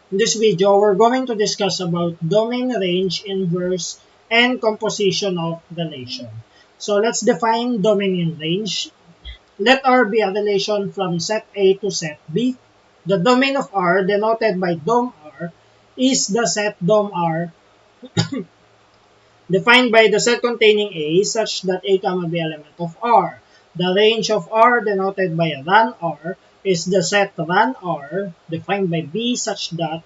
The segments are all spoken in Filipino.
In this video, we're going to discuss about domain, range, inverse, and composition of relation. So let's define domain and range. Let R be a relation from set A to set B. The domain of R, denoted by dom R, is the set dom R defined by the set containing A such that A, B element of R. The range of R, denoted by ran R, is the set ran R defined by B such that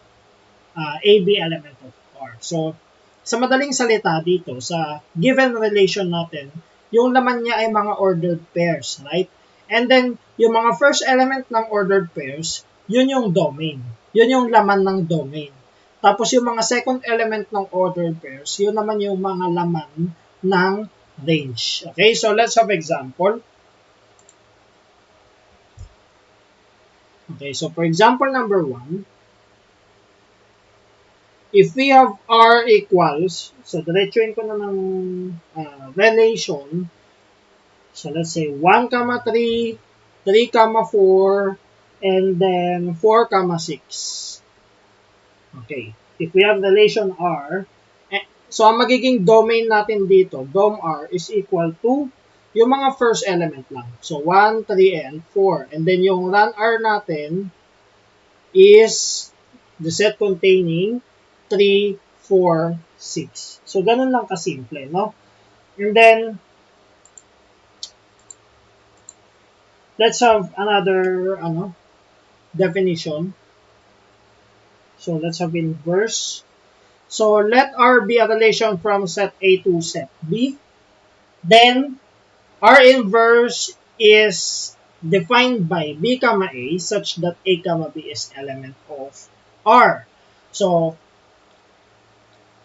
AB element of R. So, sa madaling salita dito, sa given relation natin, yung laman niya ay mga ordered pairs, right? And then, yung mga first element ng ordered pairs, yun yung domain. Yun yung laman ng domain. Tapos yung mga second element ng ordered pairs, yun naman yung mga laman ng range. Okay, so let's have example. Okay, so for example number 1, if we have R equals, so diretsuin ko na ng relation. So let's say 1, 3, 3, 4, and then 4, 6. Okay. If we have relation R, so ang magiging domain natin dito, dom R is equal to yung mga first element lang. So 1, 3, and 4. And then yung ran R natin is the set containing 3, 4, 6. So ganun lang kasimple, no? And then let's have another definition. So let's have inverse. So let R be a relation from set A to set B. Then R inverse is defined by B, A such that A, B is element of R. So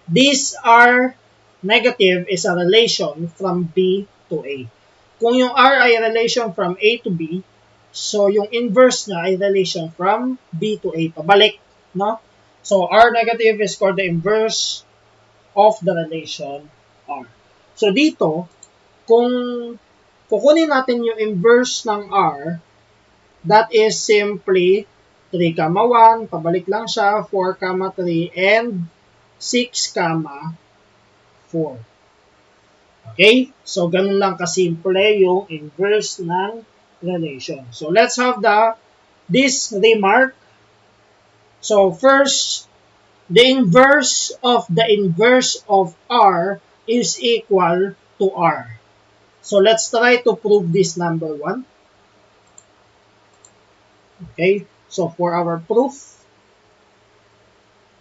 this R negative is a relation from B to A. Kung yung R ay relation from A to B, so yung inverse niya ay relation from B to A, pabalik, no? So R negative is called the inverse of the relation R. So dito, kung kukunin natin yung inverse ng R, that is simply 3, 1, pabalik lang siya, 4, 3, and 6, 4. Okay? So, ganun lang kasimple yung inverse ng relation. So, let's have this remark. So, first, the inverse of R is equal to R. So, let's try to prove this number 1. Okay? So, for our proof,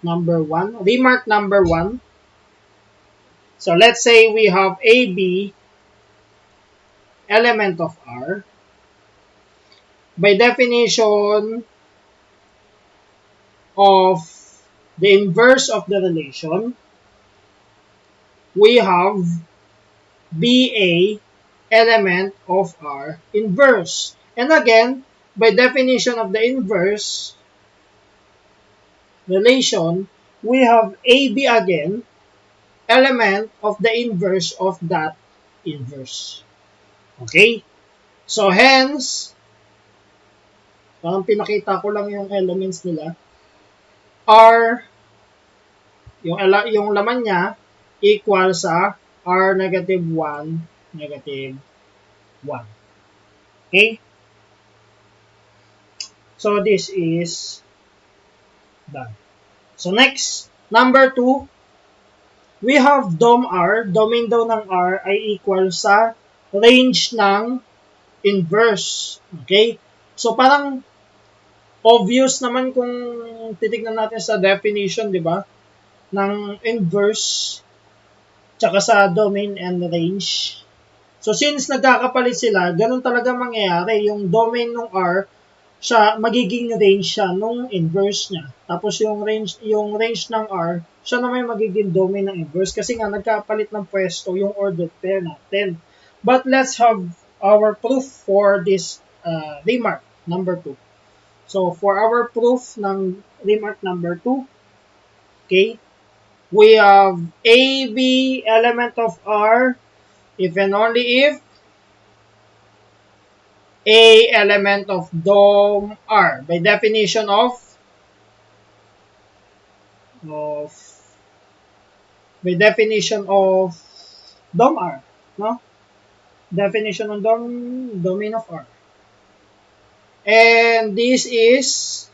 number 1, remark number 1. So, let's say we have AB element of R. By definition of the inverse of the relation, we have BA element of R inverse. And again, by definition of the inverse relation, we have AB again, element of the inverse of that inverse. Okay? So hence, parang pinakita ko lang yung elements nila. R, yung laman niya, equal sa R negative 1, negative 1. Okay? So this is done. So next, number 2, we have dom R. Domain daw ng R ay equal sa range ng inverse. Okay? So parang obvious naman kung titignan natin sa definition, di ba? Ng inverse tsaka sa domain and range. So since nagkakapalit sila, ganun talaga mangyayari. Yung domain ng R, siya magiging range siya nung inverse niya. Tapos yung range ng R, siya naman magiging domain ng inverse kasi nga nagkapalit ng pwesto yung ordered pair natin. But let's have our proof for this remark number 2. So for our proof ng remark number 2, okay, we have AB element of R if and only if A element of dom R by definition of of, by definition of dom R, no? Definition of domain of R. And this is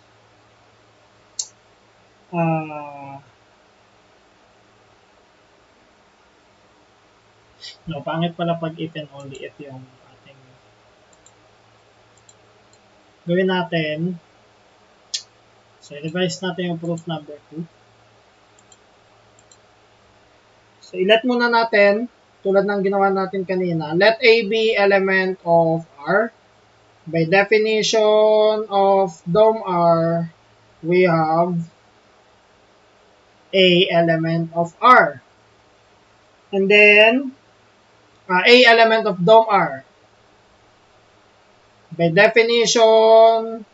no, pangit pala pag if and only if yung ating gawin natin. So, revise natin yung proof number 2. So, ilet muna natin, tulad ng ginawa natin kanina. Let A be element of R. By definition of dom R, we have A element of R. And then, A element of dom R. By definition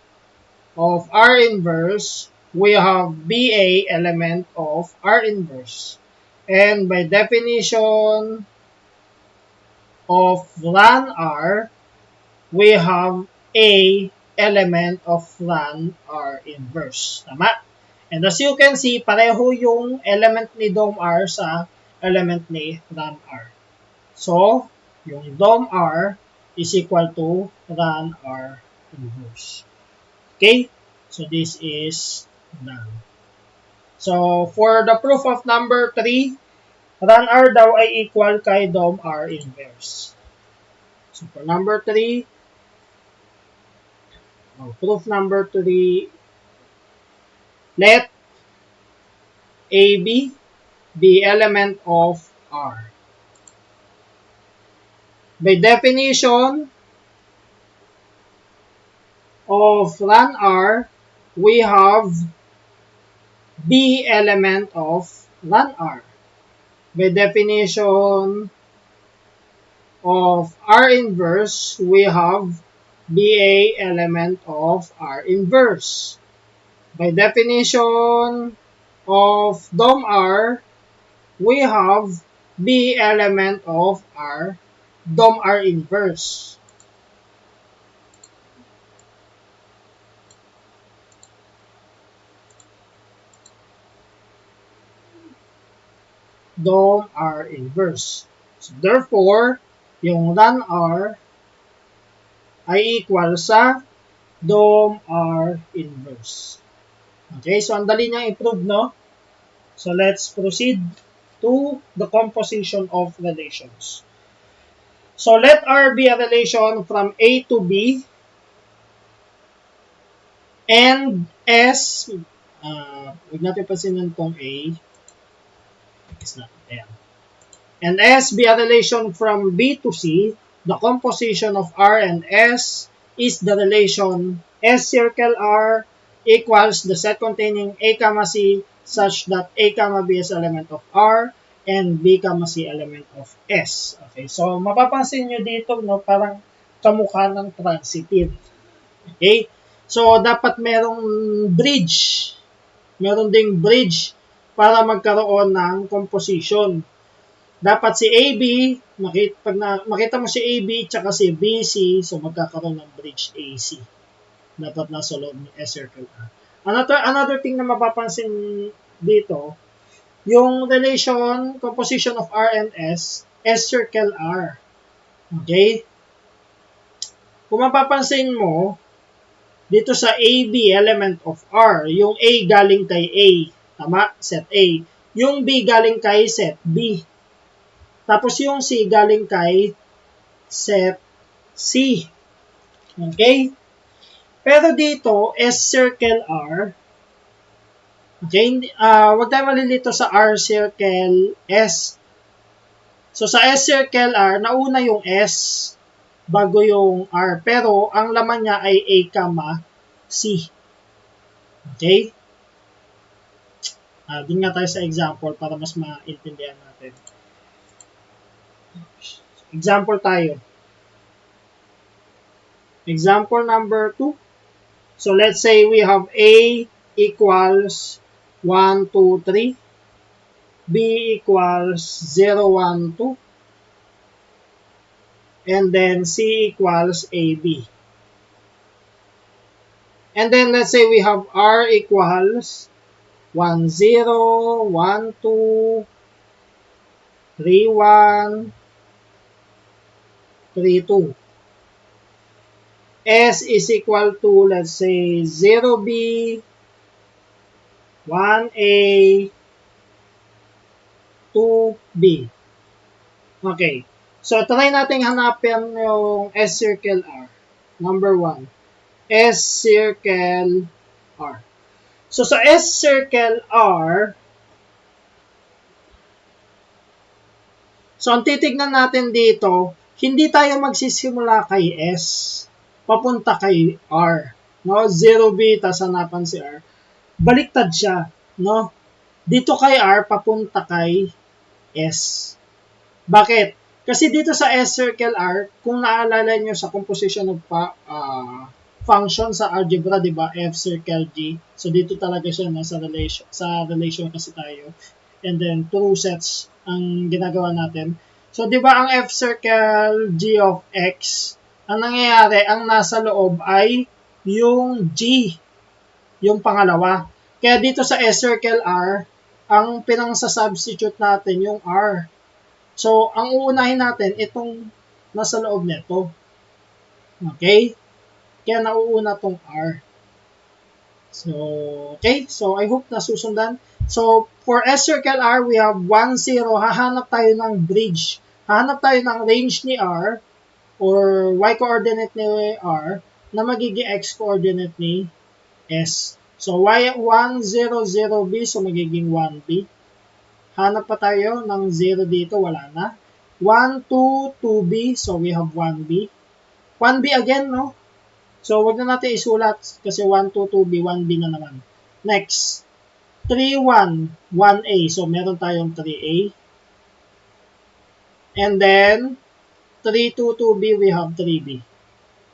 of R inverse, we have BA element of R inverse. And by definition of ran R, we have A element of ran R inverse. Tama? And as you can see, pareho yung element ni dom R sa element ni ran R. So, yung dom R is equal to ran R inverse. Okay? So, this is done. So, for the proof of number 3, ran R daw ay equal kay dom R inverse. So, for number 3, proof number 3, let AB be element of R. By definition of ran R, we have B element of ran R. By definition of R inverse, we have BA element of R inverse. By definition of dom R, we have B element of R, dom R inverse. Dom R inverse. So therefore, yung ran R ay equal sa dom R inverse. Okay, so ang dali niyang i-prove, no? So let's proceed to the composition of relations. So let R be a relation from A to B and S, huwag natin pansinin tong A, it's not there. And S be a relation from B to C. The composition of R and S is the relation S circle R equals the set containing A, C such that A, B is element of R and B, C element of S. Okay, so mapapansin nyo dito, no, parang kamukha ng transitive. Okay, so dapat merong bridge. Meron ding bridge para magkaroon ng composition. Dapat si AB, pag makita mo si AB tsaka si BC, so magkakaroon ng bridge AC. Dapat nasa loob ni S circle R. Another thing na mapapansin dito, yung relation, composition of R and S circle R. Okay? Kung mapapansin mo, dito sa AB, element of R, yung A galing kay A. Tama? Set A. Yung B galing kay set B. Tapos yung C galing kay set C. Okay? Pero dito, S circle R, okay, wag tayo malilito sa R circle S. So sa S circle R, nauna yung S bago yung R. Pero ang laman niya ay A, C. Okay? Din nga tayo sa example para mas maintindihan natin. Example tayo. Example number 2. So let's say we have A equals 1, 2, 3. B equals 0, 1, 2. And then C equals AB. And then let's say we have R equals 1, 0, 1, 2, 3, 1, 3, 2. S is equal to, let's say, 0B, 1A, 2B. Okay. So, try natin hanapin yung S circle R. Number 1. S circle R. So, sa S circle R, so, ang titignan natin dito, hindi tayo magsisimula kay S, papunta kay R. No? 0B, tas hanapan si R. Baliktad siya. No? Dito kay R, papunta kay S. Bakit? Kasi dito sa S circle R, kung naalala nyo sa composition of function sa algebra, di ba? F circle G. So, dito talaga siya nasa relation. Sa relation kasi tayo. And then, true sets ang ginagawa natin. So, di ba ang F circle G of X, ang nangyayari, ang nasa loob ay yung G, yung pangalawa. Kaya dito sa S circle R, ang pinang-substitute natin yung R. So, ang uunahin natin, itong nasa loob nito. Okay? Kaya nauuna tong R. So, okay? So, I hope na susundan. So, for S circle R, we have 1, 0. Hahanap tayo ng bridge. Hahanap tayo ng range ni R or y-coordinate ni R na magiging x-coordinate ni S. So, y 1, 0, 0b. So, magiging 1b. Hanap pa tayo ng 0 dito. Wala na. 1, 2, 2b. So, we have 1b. 1b again, no? So, wag na natin isulat kasi 1, 2, 2b, 1b na naman. Next, 3, 1, 1a. So, meron tayong 3a. And then, 3, 2, 2b, we have 3b.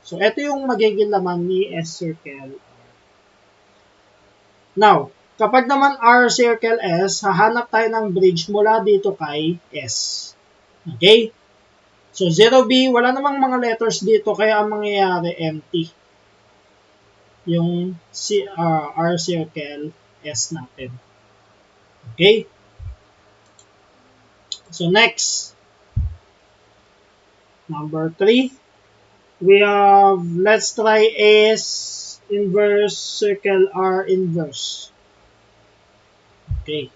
So, ito yung magiging laman ni S circle R. Now, kapag naman R circle S, hahanap tayo ng bridge mula dito kay S. Okay? So, 0b, wala namang mga letters dito, kaya ang mangyayari empty. Yung R circle S natin. Okay? So, next. Number 3. We have, let's try S inverse circle R inverse. Okay.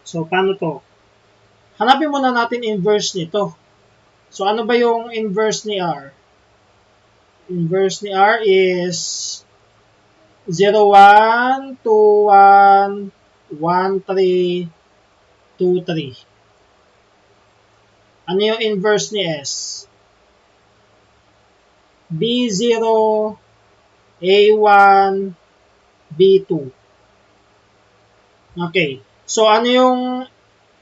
So, paano to? Hanapin muna natin inverse nito. So, ano ba yung inverse ni R? Inverse ni R is 0, 1, 2, 1, 1, 3, 2, 3. Ano yung inverse ni S? B0, A1, B2. Okay. So, ano yung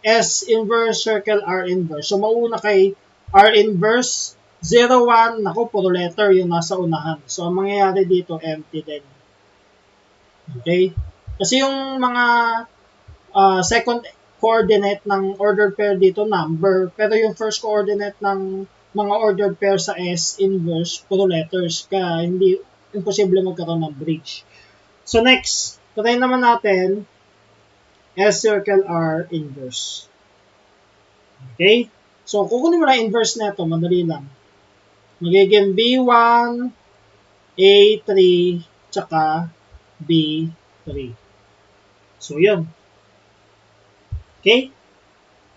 S inverse circle R inverse? So, mauna kay R inverse, 0, 1, naku, puro letter yung nasa unahan. So, ang mangyayari dito, empty din. Okay? Kasi yung mga second coordinate ng ordered pair dito, number. Pero yung first coordinate ng mga ordered pair sa S inverse, puro letters. Kaya hindi, imposible magkaroon ng bridge. So next, try naman natin S circle R inverse. Okay? So kukunin mo lang inverse na ito, madali lang. Magiging B1, A3, tsaka B3. So yun. Okay?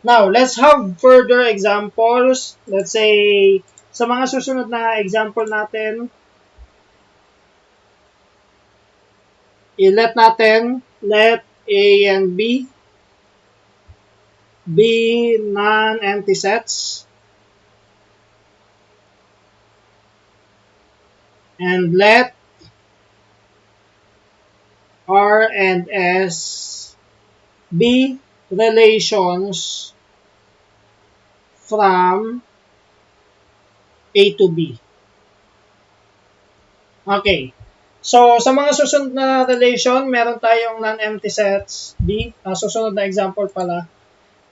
Now, let's have further examples. Let's say, sa mga susunod na example natin, let natin, let A and B be non-empty sets. And let R and S be relations from A to B. Okay. So, sa mga susunod na relation, meron tayong non-empty sets B. Susunod na example pala.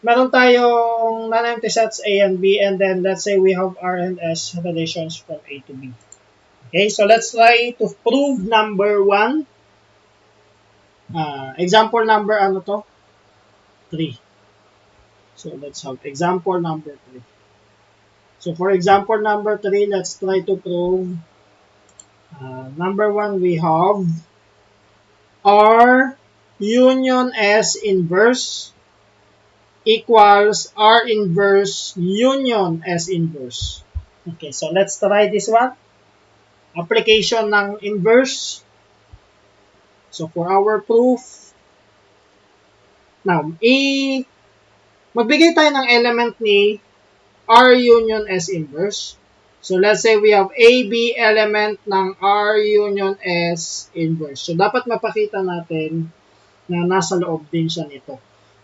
Meron tayong non-empty sets A and B, and then let's say we have R and S relations from A to B. Okay, so let's try to prove number 1. Example number, ano to? 3. So, let's have example number 3. So, for example number 3, let's try to prove number 1, we have R union S inverse equals R inverse union S inverse. Okay, so let's try this one. Application ng inverse. So, for our proof, now, magbigay tayo ng element ni R union S inverse. So, let's say we have AB element ng R union S inverse. So, dapat mapakita natin na nasa loob din siya nito.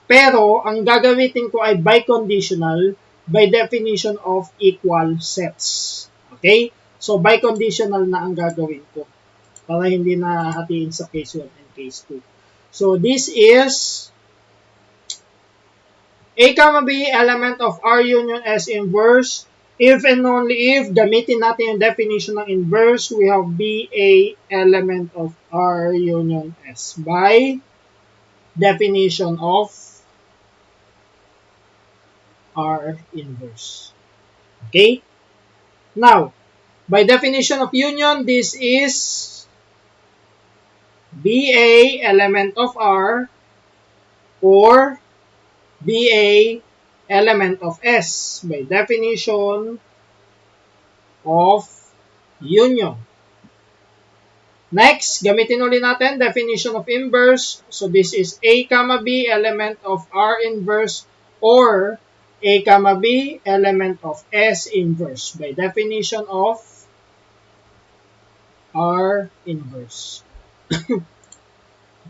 Pero, ang gagamitin ko ay biconditional by definition of equal sets. Okay? So, biconditional na ang gagawin ko para hindi na hatiin sa case 1 and case 2. So, this is A, B element of R union S inverse. If and only if, gamitin natin yung definition ng inverse, we have B, A element of R union S by definition of R inverse. Okay? Now, by definition of union, this is BA element of R or BA element of S by definition of union. Next, gamitin ulit natin definition of inverse. So this is A, B element of R inverse or A, B element of S inverse by definition of R inverse.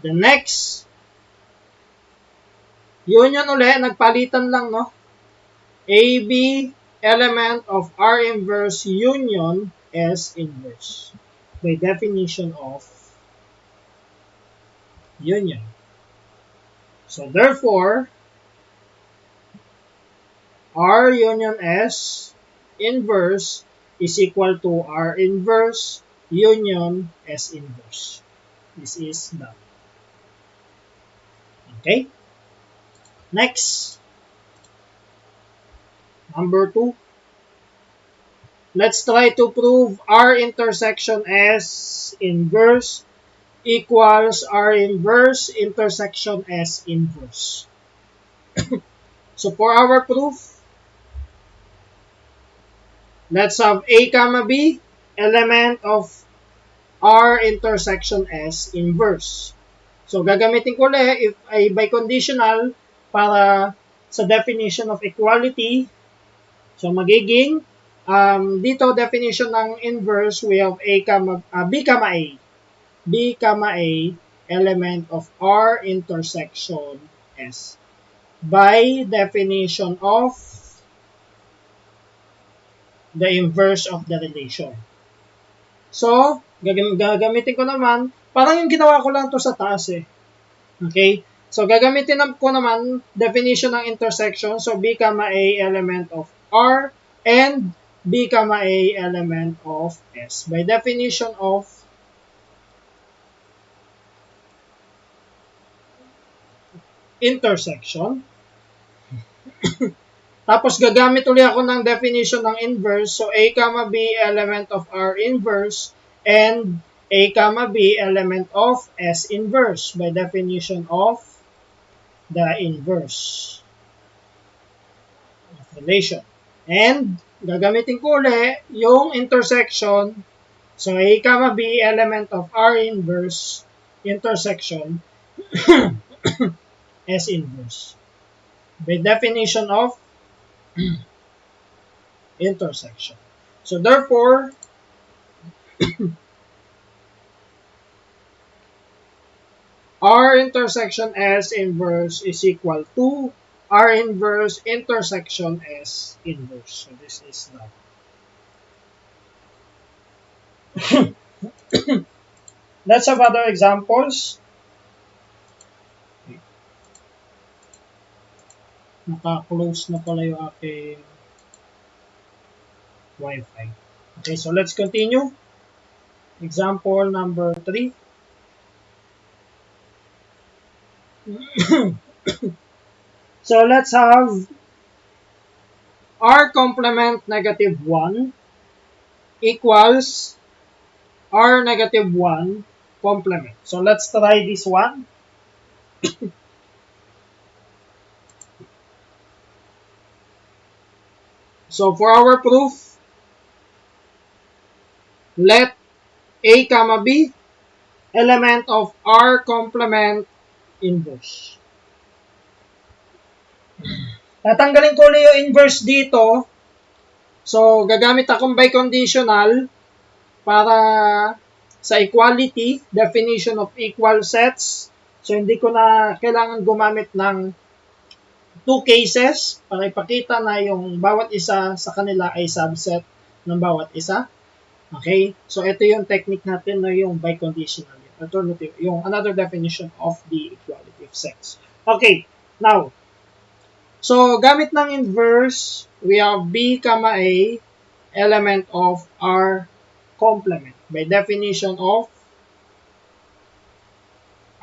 The next, union ulit, nagpalitan lang, no? AB element of R inverse union S inverse by definition of union. So therefore, R union S inverse is equal to R inverse union S inverse. This is done. Okay? Next, number 2. Let's try to prove R intersection S inverse equals R inverse intersection S inverse. So for our proof, let's have A, B element of R intersection S inverse. So gagamitin ko ulit if ay biconditional para sa definition of equality. So magiging dito definition ng inverse, we have B, A element of R intersection S by definition of the inverse of the relation. So, gagamitin ko naman, parang yung ginawa ko lang to sa taas eh. Okay? So, gagamitin ko naman definition ng intersection. So, B, A element of R and B, A element of S by definition of intersection. Tapos gagamit ulit ako ng definition ng inverse. So A, B element of R inverse and A, B element of S inverse by definition of the inverse of relation. And gagamitin ko ulit yung intersection. So A, B element of R inverse intersection S inverse by definition of intersection. So therefore, R intersection S inverse is equal to R inverse intersection S inverse. So this is that. Let's have other examples. Naka-close na pala yung aking Wi-Fi. Okay, so let's continue. Example number 3. So let's have r complement negative 1 equals r negative 1 complement. So let's try this one. So for our proof, let a comma b element of r complement inverse. Tatanggalin ko ulit yung inverse dito. So gagamit akong biconditional para sa equality, definition of equal sets. So hindi ko na kailangan gumamit ng two cases para ipakita na yung bawat isa sa kanila ay subset ng bawat isa. Okay? So ito yung technique natin na yung biconditional. Alternative, yung another definition of the equality of sets. Okay, now, so gamit ng inverse, we have b comma a element of r complement by definition of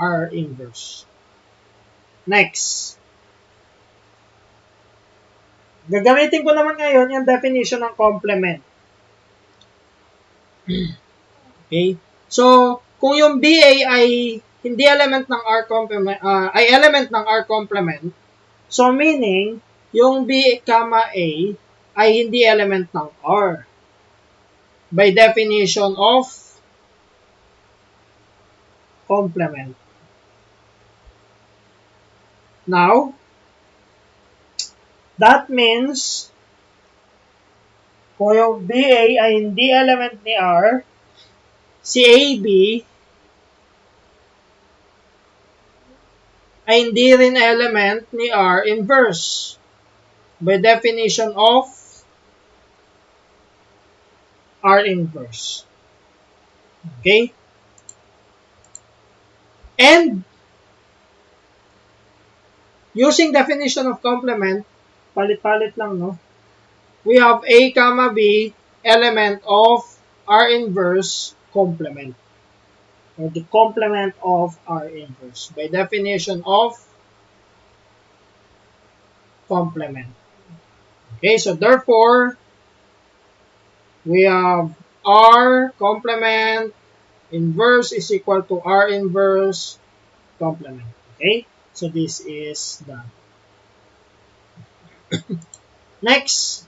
r inverse. Next, gagamitin ko naman ngayon yung definition ng complement. Okay? So, kung yung BA ay hindi element ng R complement, ay element ng R complement, so meaning, yung B, A ay hindi element ng R. By definition of complement. Now, that means, kung yung BA ay hindi element ni R, si AB ay hindi rin element ni R inverse. By definition of R inverse. Okay? And, using definition of complement, palit-palit lang, no? We have A comma B element of R inverse complement. Or the complement of R inverse. By definition of complement. Okay, so therefore, we have R complement inverse is equal to R inverse complement. Okay, so this is done. Next,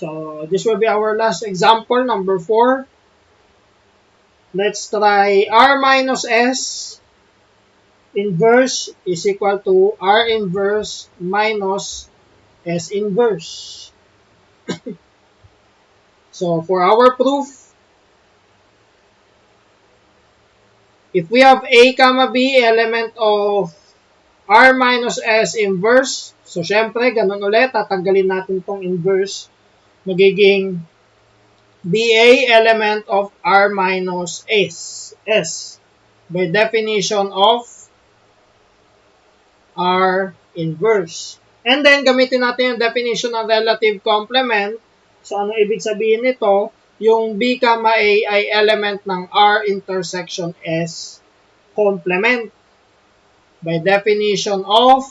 so this will be our last example, number 4. Let's try R minus S inverse is equal to R inverse minus S inverse. So for our proof, if we have A comma B element of R minus S inverse, so syempre, ganun ulit, tatanggalin natin tong inverse, magiging BA element of R minus S by definition of R inverse. And then, gamitin natin yung definition ng relative complement. So, ano ibig sabihin nito? Yung B comma A ay element ng R intersection S complement by definition of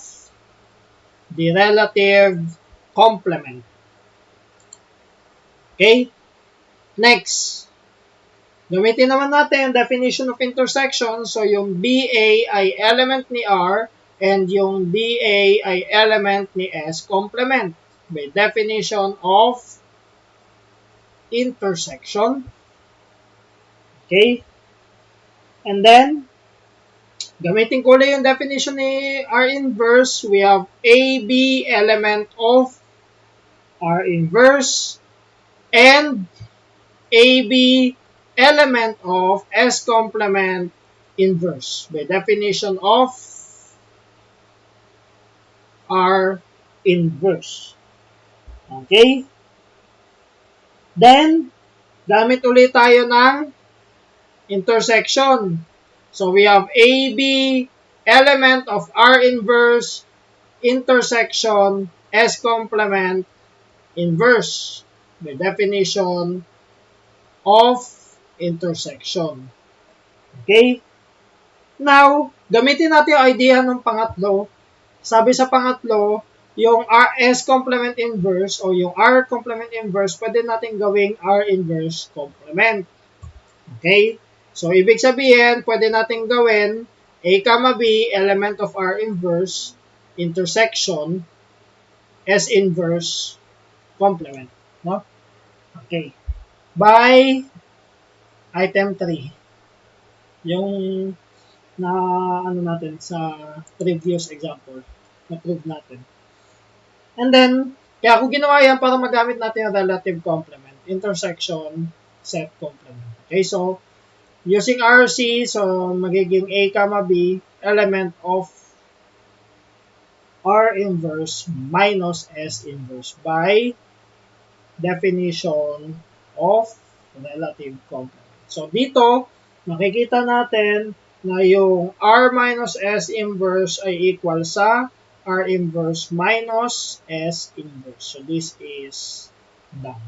the relative complement. Okay? Next, gamitin naman natin yung definition of intersection. So, yung BA ay element ni R and yung BA ay element ni S complement by definition of intersection. Okay? And then, gamitin ko ulit yung definition ni R inverse. We have AB element of R inverse and AB element of S complement inverse by definition of R inverse. Okay? Then, gamit ulit tayo ng intersection. So, we have AB element of R inverse intersection S complement inverse by definition of intersection. Okay? Now, Gamitin natin yung idea ng pangatlo. Sabi sa pangatlo, yung S complement inverse o yung R complement inverse, pwede natin gawing R inverse complement. Okay? So, ibig sabihin, pwede natin gawin A, B, element of R inverse, intersection, S inverse, complement. No? Okay. By item 3. Yung na ano natin sa previous example. Na-prove natin. And then, kaya ako ginawa yan para magamit natin yung relative complement, intersection, set complement. Okay, so, using RC, so magiging A, B, element of R inverse minus S inverse by definition of relative complement. So, dito, makikita natin na yung R minus S inverse ay equal sa R inverse minus S inverse. So, this is done.